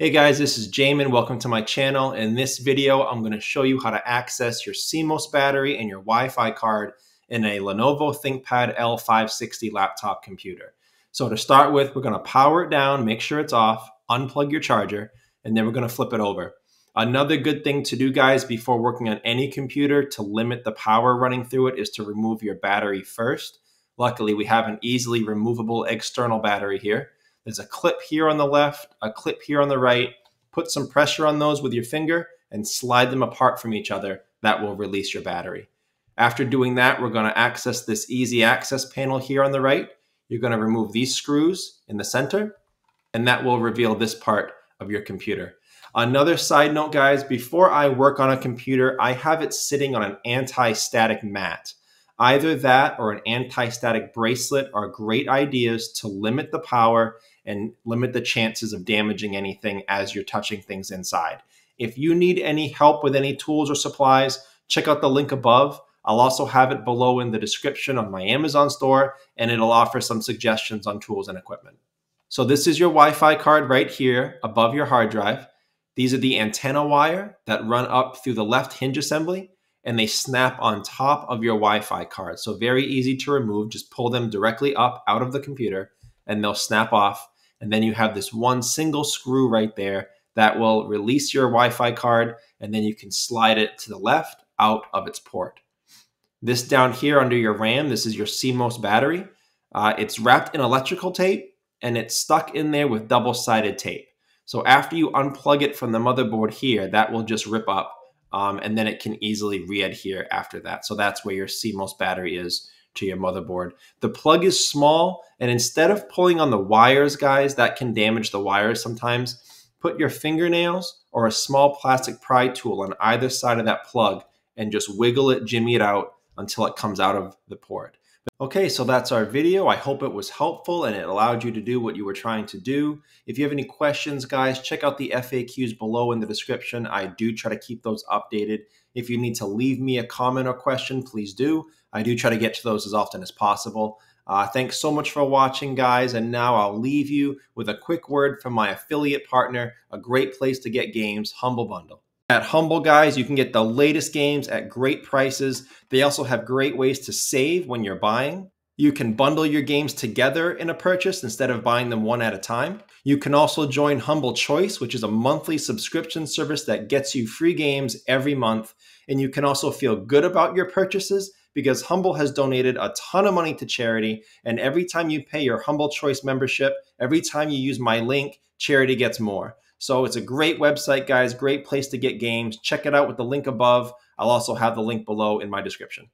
Hey guys, this is Jamin. Welcome to my channel. In this video, I'm going to show you how to access your CMOS battery and your Wi-Fi card in a Lenovo Thinkpad L560 laptop computer. So to start with, we're going to power it down, make sure it's off, unplug your charger, and then we're going to flip it over. Another good thing to do, guys, before working on any computer to limit the power running through it is to remove your battery first. Luckily, we have an easily removable external battery here. There's a clip here on the left, a clip here on the right. Put some pressure on those with your finger and slide them apart from each other. That will release your battery. After doing that, we're going to access this easy access panel here on the right. You're going to remove these screws in the center, and that will reveal this part of your computer. Another side note, guys, before I work on a computer, I have it sitting on an anti-static mat. Either that or an anti-static bracelet are great ideas to limit the power and limit the chances of damaging anything as you're touching things inside. If you need any help with any tools or supplies, check out the link above. I'll also have it below in the description of my Amazon store, and it'll offer some suggestions on tools and equipment. So this is your Wi-Fi card right here above your hard drive. These are the antenna wire that run up through the left hinge assembly, and they snap on top of your Wi-Fi card. So very easy to remove. Just pull them directly up out of the computer and they'll snap off. And then you have this one single screw right there that will release your Wi-Fi card, and then you can slide it to the left out of its port. This down here under your RAM, this is your CMOS battery. It's wrapped in electrical tape and it's stuck in there with double-sided tape. So after you unplug it from the motherboard here, that will just rip up. And then it can easily re-adhere after that. So that's where your CMOS battery is to your motherboard. The plug is small, and instead of pulling on the wires, guys, that can damage the wires sometimes, put your fingernails or a small plastic pry tool on either side of that plug and just wiggle it, jimmy it out until it comes out of the port. Okay, so that's our video. I hope it was helpful and it allowed you to do what you were trying to do. If you have any questions, guys, check out the FAQs below in the description. I do try to keep those updated. If you need to leave me a comment or question, please do. I do try to get to those as often as possible. Thanks so much for watching, guys. And now I'll leave you with a quick word from my affiliate partner, a great place to get games, Humble Bundle. At Humble, guys, you can get the latest games at great prices. They also have great ways to save when you're buying. You can bundle your games together in a purchase instead of buying them one at a time. You can also join Humble Choice, which is a monthly subscription service that gets you free games every month. And you can also feel good about your purchases because Humble has donated a ton of money to charity. And every time you pay your Humble Choice membership, every time you use my link, charity gets more. So it's a great website, guys, great place to get games. Check it out with the link above. I'll also have the link below in my description.